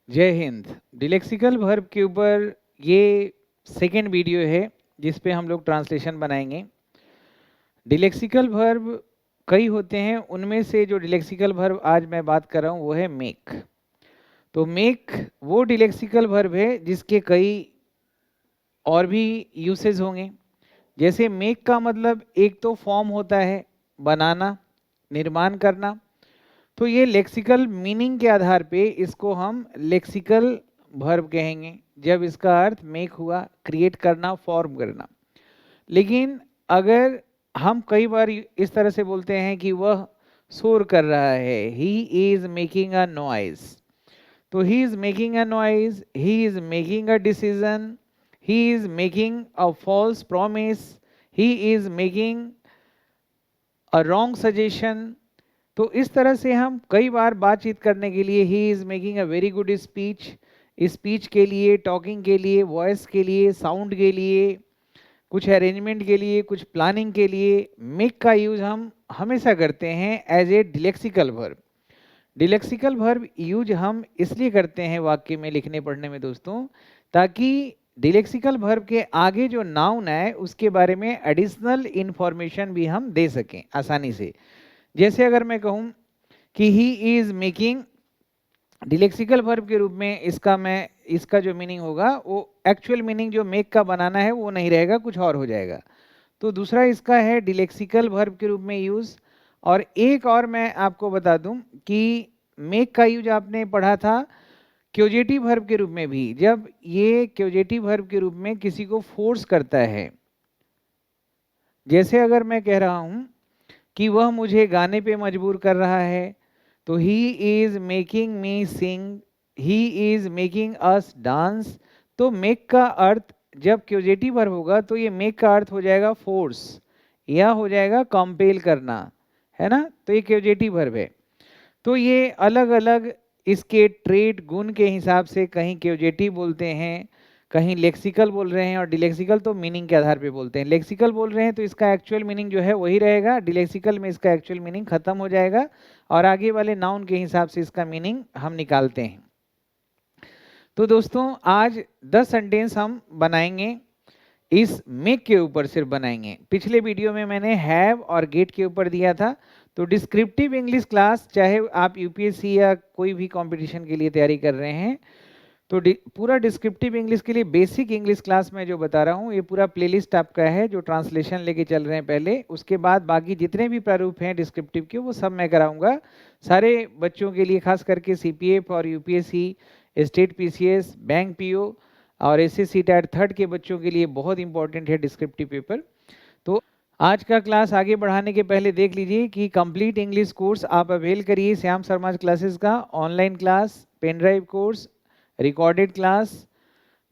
जय हिंद। डिलेक्सिकल वर्ब के ऊपर ये सेकेंड वीडियो है जिस पे हम लोग ट्रांसलेशन बनाएंगे। डिलेक्सिकल वर्ब कई होते हैं, उनमें से जो डिलेक्सिकल वर्ब आज मैं बात कर रहा हूँ वो है मेक। तो मेक वो डिलेक्सिकल वर्ब है जिसके कई और भी यूसेज होंगे। जैसे मेक का मतलब एक तो फॉर्म होता है बनाना, निर्माण करना। तो ये लेक्सिकल मीनिंग के आधार पे इसको हम लेक्सिकल वर्ब कहेंगे जब इसका अर्थ मेक हुआ, क्रिएट करना, फॉर्म करना। लेकिन अगर हम कई बार इस तरह से बोलते हैं कि वह शोर कर रहा है, he is making a noise, तो he is making a noise, he is making a decision, he is making a false promise, he is making a wrong suggestion. तो इस तरह से हम कई बार बातचीत करने के लिए ही is making a very good speech, speech के लिए, टॉकिंग के लिए, वॉइस के लिए, साउंड के लिए, कुछ अरेंजमेंट के लिए, कुछ प्लानिंग के लिए मेक का यूज हम हमेशा करते हैं as a delexical verb. Delexical verb use हम इसलिए करते हैं वाक्य में लिखने पढ़ने में दोस्तों, ताकि डिलेक्सिकल वर्ब के आगे जो नाउन है उसके बारे में एडिशनल इंफॉर्मेशन भी हम दे सकें आसानी से। जैसे अगर मैं कहूं कि ही इज मेकिंग, डिलेक्सिकल वर्ब के रूप में इसका जो मीनिंग होगा वो एक्चुअल मीनिंग जो मेक का बनाना है वो नहीं रहेगा, कुछ और हो जाएगा। तो दूसरा इसका है डिलेक्सिकल वर्ब के रूप में यूज। और एक और मैं आपको बता दूं कि मेक का यूज आपने पढ़ा था क्योजेटिव वर्ब के रूप में भी, जब ये क्योजेटिव वर्ब के रूप में किसी को फोर्स करता है। जैसे अगर मैं कह रहा हूं कि वह मुझे गाने पे मजबूर कर रहा है, तो he is making me sing, he is making us dance. तो मेक का अर्थ जब क्योजेटिव वर्ब होगा तो ये मेक का अर्थ हो जाएगा फोर्स या हो जाएगा कंपेल करना, है ना। तो ये क्योजेटिव वर्ब है। तो ये अलग अलग इसके ट्रेड गुण के हिसाब से कहीं क्योजेटिव बोलते हैं, कहीं लेक्सिकल बोल रहे हैं, और डिलेक्सिकल तो मीनिंग के आधार पे बोलते हैं। लेक्सिकल बोल रहे हैं तो इसका एक्चुअल मीनिंग जो है वही रहेगा, डिलेक्सिकल में इसका एक्चुअल मीनिंग खत्म हो जाएगा और आगे वाले नाउन के हिसाब से इसका मीनिंग हम निकालते हैं। तो दोस्तों आज 10 सेंटेंस हम बनाएंगे, इस मेक के ऊपर सिर्फ बनाएंगे। पिछले वीडियो में मैंने हैव और गेट के ऊपर दिया था। तो डिस्क्रिप्टिव इंग्लिश क्लास, चाहे आप यूपीएससी या कोई भी कंपटीशन के लिए तैयारी कर रहे हैं, तो पूरा डिस्क्रिप्टिव इंग्लिश के लिए बेसिक इंग्लिश क्लास में जो बता रहा हूँ ये पूरा प्लेलिस्ट आपका है जो ट्रांसलेशन लेके चल रहे हैं पहले। उसके बाद बाकी जितने भी प्रारूप हैं डिस्क्रिप्टिव के वो सब मैं कराऊंगा सारे बच्चों के लिए, खास करके सीपीएफ और UPSC, state PCS, bank PO और एसएससी टायर थर्ड के बच्चों के लिए बहुत इंपॉर्टेंट है डिस्क्रिप्टिव पेपर। तो आज का क्लास आगे बढ़ाने के पहले देख लीजिए कि कंप्लीट इंग्लिश कोर्स आप अवेल करिए श्याम शर्मा क्लासेस का। Online class, pen drive course, recorded class,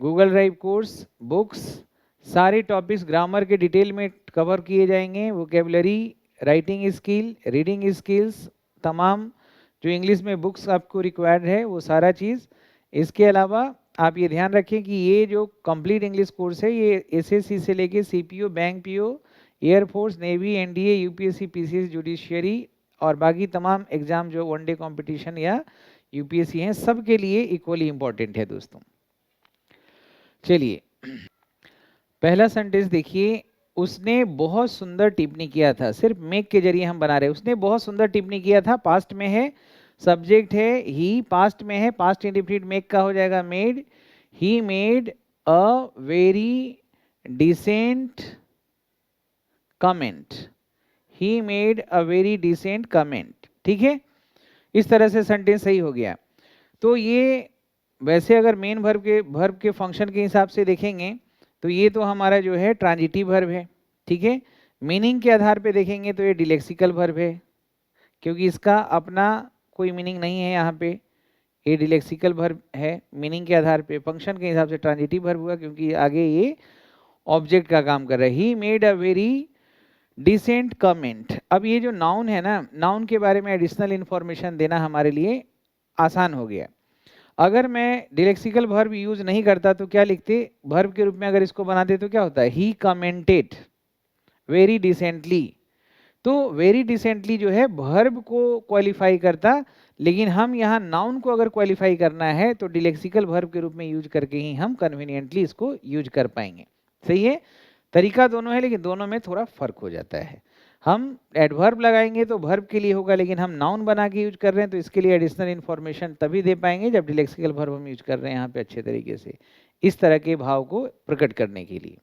Google drive course, books, सारे टॉपिक्स ग्रामर के डिटेल में कवर किए जाएंगे। Vocabulary, writing skill, reading skills, तमाम जो इंग्लिश में बुक्स आपको रिक्वायर्ड है वो सारा चीज़। इसके अलावा आप ये ध्यान रखें कि ये जो कंप्लीट इंग्लिश कोर्स है ये एसएससी से लेके CPO, bank PO, air force, navy, NDA, UPSC, PCS, judiciary और बाकी तमाम एग्जाम जो वनडे कंपटीशन या यूपीएससी हैं सबके लिए इक्वली इंपॉर्टेंट है दोस्तों। चलिए पहला सेंटेंस देखिए, उसने बहुत सुंदर टिप्पणी किया था। सिर्फ मेक के जरिए हम बना रहे हैं। उसने बहुत सुंदर टिप्पणी किया था, पास्ट में है, सब्जेक्ट है ही, पास्ट में है, पास्ट इंडेफिनिट मेक का हो जाएगा made. He made a very decent comment, he made a very decent comment. ठीक है, इस तरह से सेंटेंस सही हो गया। तो ये वैसे अगर मेन वर्ब के फंक्शन के हिसाब से देखेंगे तो ये तो हमारा जो है ट्रांजिटिव वर्ब है। ठीक है, मीनिंग के आधार पे देखेंगे तो ये डिलेक्सिकल वर्ब है, क्योंकि इसका अपना कोई मीनिंग नहीं है यहाँ पे, ये डिलेक्सिकल वर्ब है। मीनिंग के आधार पे, फंक्शन के हिसाब से ट्रांजिटिव वर्ब हुआ क्योंकि आगे ये ऑब्जेक्ट का काम कर रहा है। He made a very decent comment. अब ये जो नाउन है ना, नाउन के बारे में एडिशनल इंफॉर्मेशन देना हमारे लिए आसान हो गया। अगर मैं डिलेक्सिकल वर्ब यूज नहीं करता तो क्या लिखते, वर्ब के रूप में अगर इसको बनाते तो क्या होता है, ही कमेंटेड वेरी डिसेंटली। तो वेरी डिसेंटली जो है वर्ब को क्वालिफाई करता, लेकिन हम यहाँ नाउन को अगर क्वालिफाई करना है तो डिलेक्सिकल वर्ब के रूप में यूज करके ही हम कन्वीनियंटली इसको यूज कर पाएंगे। सही है, तरीका दोनों है लेकिन दोनों में थोड़ा फर्क हो जाता है। हम एडवर्ब लगाएंगे तो वर्ब के लिए होगा, लेकिन हम नाउन बना के यूज कर रहे हैं तो इसके लिए एडिशनल इन्फॉर्मेशन तभी दे पाएंगे जब डिलेक्सिकल वर्ब हम यूज कर रहे हैं यहाँ पे अच्छे तरीके से, इस तरह के भाव को प्रकट करने के लिए।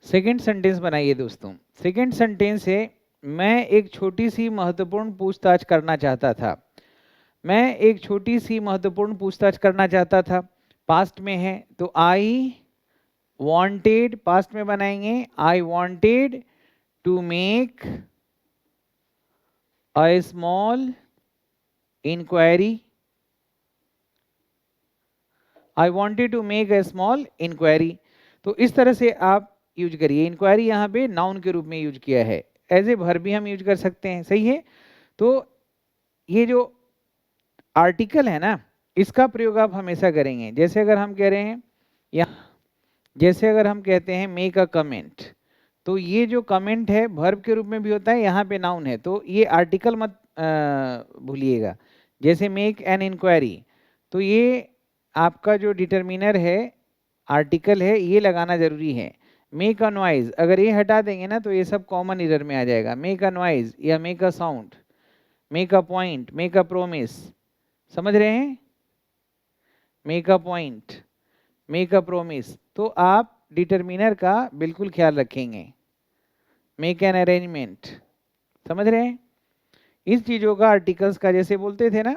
सेकेंड सेंटेंस बनाइए दोस्तों। सेकेंड सेंटेंस है, मैं एक छोटी सी महत्वपूर्ण पूछताछ करना चाहता था। मैं एक छोटी सी महत्वपूर्ण पूछताछ करना चाहता था, पास्ट में है तो आई वांटेड, पास्ट में बनाएंगे I wanted to make a small inquiry, I wanted to make a small inquiry. तो इस तरह से आप यूज करिए। इंक्वायरी यहाँ पे नाउन के रूप में यूज किया है, एज ए वर्ब भी हम यूज कर सकते हैं। सही है, तो ये जो आर्टिकल है ना, इसका प्रयोग आप हमेशा करेंगे। जैसे अगर हम कह रहे हैं यहाँ, जैसे अगर हम कहते हैं मेक अ कमेंट, तो ये जो कमेंट है वर्ब के रूप में भी होता है, यहाँ पे नाउन है, तो ये आर्टिकल मत भूलिएगा। जैसे मेक एन इंक्वायरी, तो ये आपका जो डिटर्मिनर है, आर्टिकल है, ये लगाना जरूरी है। मेक अ नॉइज, अगर ये हटा देंगे ना तो ये सब कॉमन इरर में आ जाएगा। मेक अ नॉइज या make a sound, make a point, make a promise, समझ रहे हैं? Make a point, make a promise, तो आप डिटर्मिनर का बिल्कुल ख्याल रखेंगे। मेक एन अरेंजमेंट, समझ रहे हैं? इस चीज़ों का आर्टिकल्स का, जैसे बोलते थे ना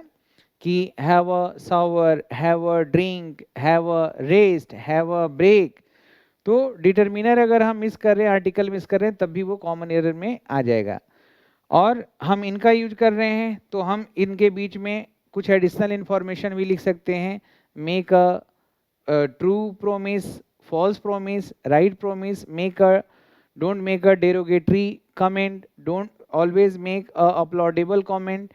कि have a shower, have a drink, have a rest, have a break, तो डिटर्मिनर अगर हम मिस कर रहे हैं, आर्टिकल मिस कर रहे हैं, तब भी वो कॉमन एरर में आ जाएगा। और हम इनका यूज कर रहे हैं तो हम इनके बीच में कुछ एडिशनल इंफॉर्मेशन भी लिख सकते हैं। Make a true promise, false promise, right promise, make a, don't make a derogatory comment, don't always make a applaudable comment,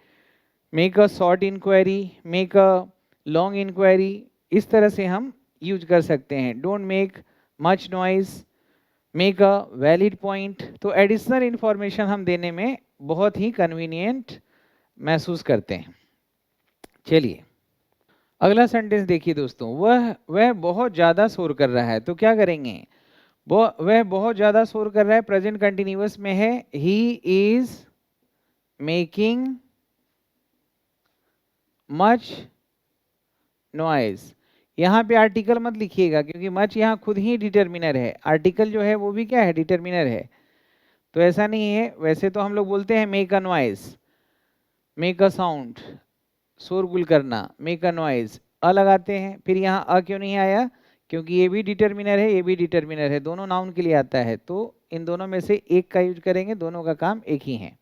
make a short inquiry, make a long inquiry, इस तरह से हम use कर सकते हैं। Don't make much noise, make a valid point. तो additional information हम देने में बहुत ही कन्वीनियंट महसूस करते हैं। चलिए अगला सेंटेंस देखिए दोस्तों। वह बहुत ज़्यादा शोर कर रहा है, तो क्या करेंगे? वह बहुत ज़्यादा शोर कर रहा है, प्रेजेंट कंटिन्यूअस में है। He is making much noise. यहाँ पे आर्टिकल मत लिखिएगा क्योंकि मच यहाँ खुद ही डिटर्मिनर है, आर्टिकल जो है वो भी क्या है? डिटर्मिनर है। तो ऐसा नहीं है, वैसे तो हम लोग बोलते हैं make a noise, make a sound, शोरगुल करना, मेक अ नॉइज, अ लगाते हैं। फिर यहाँ अ क्यों नहीं आया? क्योंकि ये भी डिटर्मिनर है, ये भी डिटर्मिनर है, दोनों नाउन के लिए आता है, तो इन दोनों में से एक का यूज करेंगे, दोनों का काम एक ही है।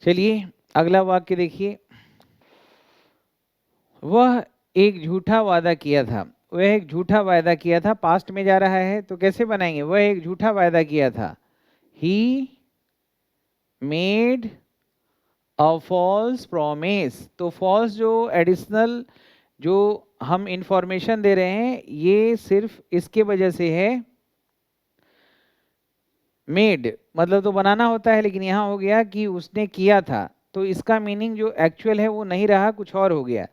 चलिए अगला वाक्य देखिए। वह एक झूठा वादा किया था, वह एक झूठा वादा किया था, पास्ट में जा रहा है, तो कैसे बनाएंगे? वह एक झूठा वादा किया था। He made a false promise. तो फॉल्स जो एडिशनल जो हम इंफॉर्मेशन दे रहे हैं, ये सिर्फ इसके वजह से है। मेड मतलब तो बनाना होता है, लेकिन यहाँ हो गया कि उसने किया था, तो इसका मीनिंग जो एक्चुअल है वो नहीं रहा, कुछ और हो गया।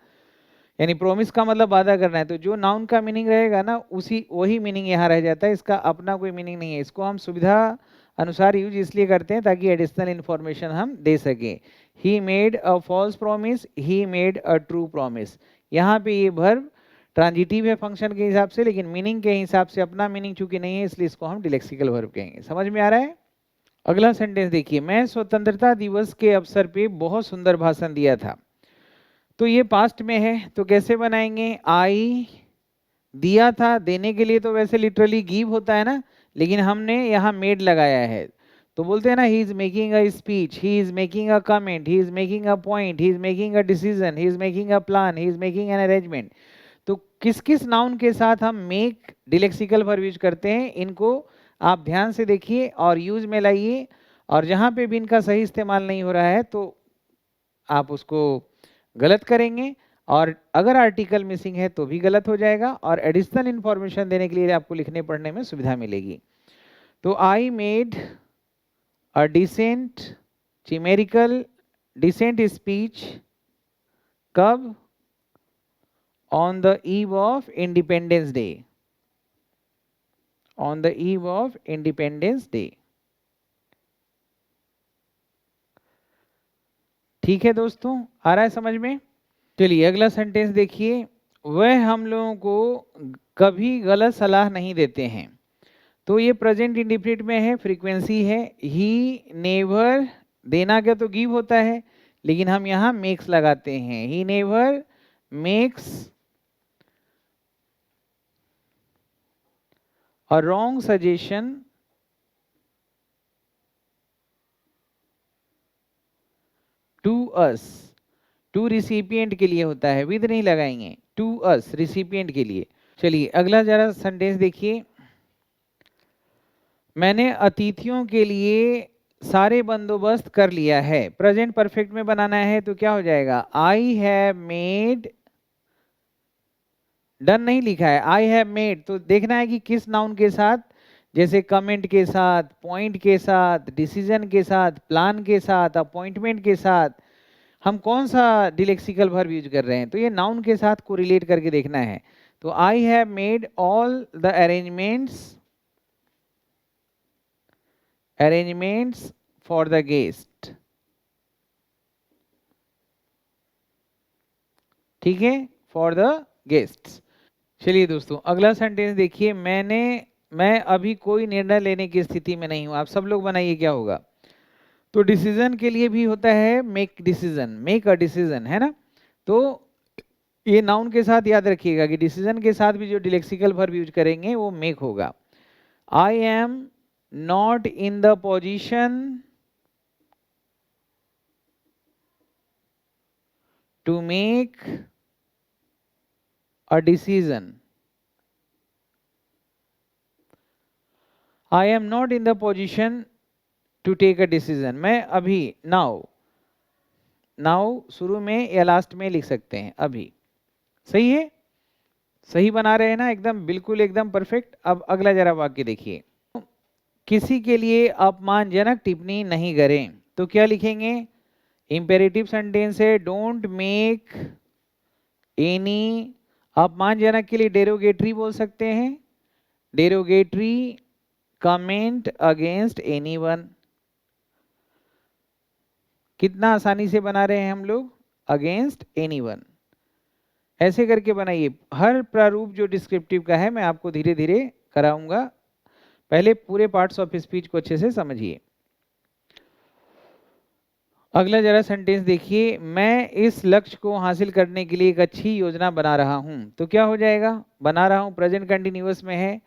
यानी प्रोमिस का मतलब वादा करना है, तो जो नाउन का मीनिंग रहेगा ना, उसी वही मीनिंग यहाँ रह जाता है, इसका अपना कोई मीनिंग नहीं है। इसको हम सुविधा अनुसार यूज इसलिए करते हैं ताकि एडिशनल इंफॉर्मेशन हम दे सकें। He made a false promise, he made a true promise. यहाँ पे ये वर्ब ट्रांजिटिव है फंक्शन के हिसाब से, लेकिन मीनिंग के हिसाब से अपना मीनिंग चूंकि नहीं है, इसलिए इसको हम डिलेक्सिकल वर्ब कहेंगे। समझ में आ रहा है? अगला सेंटेंस देखिए। मैं स्वतंत्रता दिवस के अवसर पे बहुत सुंदर भाषण दिया था, तो ये पास्ट में है, तो कैसे बनाएंगे? आई दिया था, देने के लिए तो वैसे लिटरली गिव होता है ना, लेकिन हमने यहाँ मेड लगाया है, तो बोलते हैं ना ही is making a speech, he is making a comment, he is making a point, he is making a decision, he is making a plan, he is making an arrangement. तो किस किस नाउन के साथ हम मेक डिलेक्सिकल वर्ब यूज करते हैं, इनको आप ध्यान से देखिए और यूज में लाइए, और जहां पे भी इनका सही इस्तेमाल नहीं हो रहा है तो आप उसको गलत करेंगे, और अगर आर्टिकल मिसिंग है तो भी गलत हो जाएगा, और एडिशनल इंफॉर्मेशन देने के लिए आपको लिखने पढ़ने में सुविधा मिलेगी। तो I made a decent chimerical decent speech कब? On the eve of Independence Day, on the eve of Independence Day. ठीक है दोस्तों, आ रहा है समझ में? चलिए अगला सेंटेंस देखिए, वह हम लोगों को कभी गलत सलाह नहीं देते हैं। तो ये प्रेजेंट इंडिफिनिट में है, फ्रीक्वेंसी है। ही नेवर, देना क्या तो गिव होता है, लेकिन हम यहाँ मेक्स लगाते हैं। He never makes a wrong suggestion to us. To recipient के लिए होता है, विद नहीं लगाएंगे, टू अस रिसिपिएंट के लिए। चलिए अगला जरा सेंटेंस देखिए, मैंने अतिथियों के लिए सारे बंदोबस्त कर लिया है। प्रेजेंट परफेक्ट में बनाना है तो क्या हो जाएगा? आई हैव मेड, डन नहीं लिखा है, आई हैव मेड, तो देखना है कि किस नाउन के साथ, जैसे कमेंट के साथ, पॉइंट के साथ, डिसीजन के साथ, प्लान के साथ, अपॉइंटमेंट के साथ, हम कौन सा डिलेक्सिकल वर्ब यूज कर रहे हैं। तो ये नाउन के साथ कोरिलेट करके देखना है। तो I have made all the arrangements for the guest. ठीक है, फॉर द गेस्ट्स। चलिए दोस्तों अगला सेंटेंस देखिए, मैं अभी कोई निर्णय लेने की स्थिति में नहीं हूं। आप सब लोग बनाइए क्या होगा। तो डिसीजन के लिए भी होता है make decision, make a decision, है ना। तो ये नाउन के साथ याद रखिएगा कि डिसीजन के साथ भी जो डिलेक्सिकल वर्ब यूज करेंगे वो मेक होगा। I am not in the position to make a decision. I am not in the position to take a decision. मैं अभी, नाउ, नाउ शुरू में या लास्ट में लिख सकते हैं, अभी। सही है, सही बना रहे हैं ना, एकदम बिल्कुल एकदम परफेक्ट। अब अगला जरा वाक्य देखिए, किसी के लिए अपमानजनक टिप्पणी नहीं करें। तो क्या लिखेंगे? इंपेरेटिव सेंटेंस है, डोंट मेक एनी, अपमानजनक के लिए डेरोगेटरी बोल सकते हैं, डेरोगेटरी कमेंट अगेंस्ट एनीवन। कितना आसानी से बना रहे हैं हम लोग, अगेंस्ट एनीवन। ऐसे करके बनाइए। हर प्रारूप जो डिस्क्रिप्टिव का है मैं आपको धीरे धीरे कराऊंगा, पहले पूरे पार्ट्स ऑफ स्पीच को अच्छे से समझिए। अगला जरा सेंटेंस देखिए, मैं इस लक्ष्य को हासिल करने के लिए एक अच्छी योजना बना रहा हूं। तो क्या हो जाएगा? बना रहा हूं प्रेजेंट कंटिन्यूअस में है,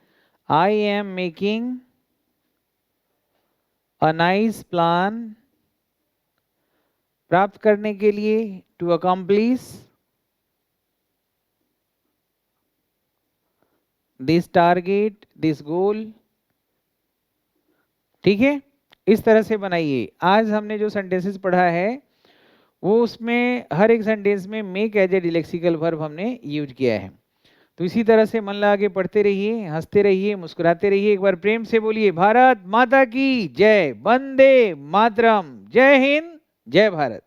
I am making a nice plan, प्राप्त करने के लिए, to accomplish this target, this goal. ठीक है, इस तरह से बनाइए। आज हमने जो सेंटेंसेस पढ़ा है वो उसमें हर एक सेंटेंस में make as a delexical verb हमने यूज किया है। तो इसी तरह से मन लगा के पढ़ते रहिए, हंसते रहिए, मुस्कुराते रहिए। एक बार प्रेम से बोलिए, भारत माता की जय, वंदे मातरम, जय हिंद, जय भारत।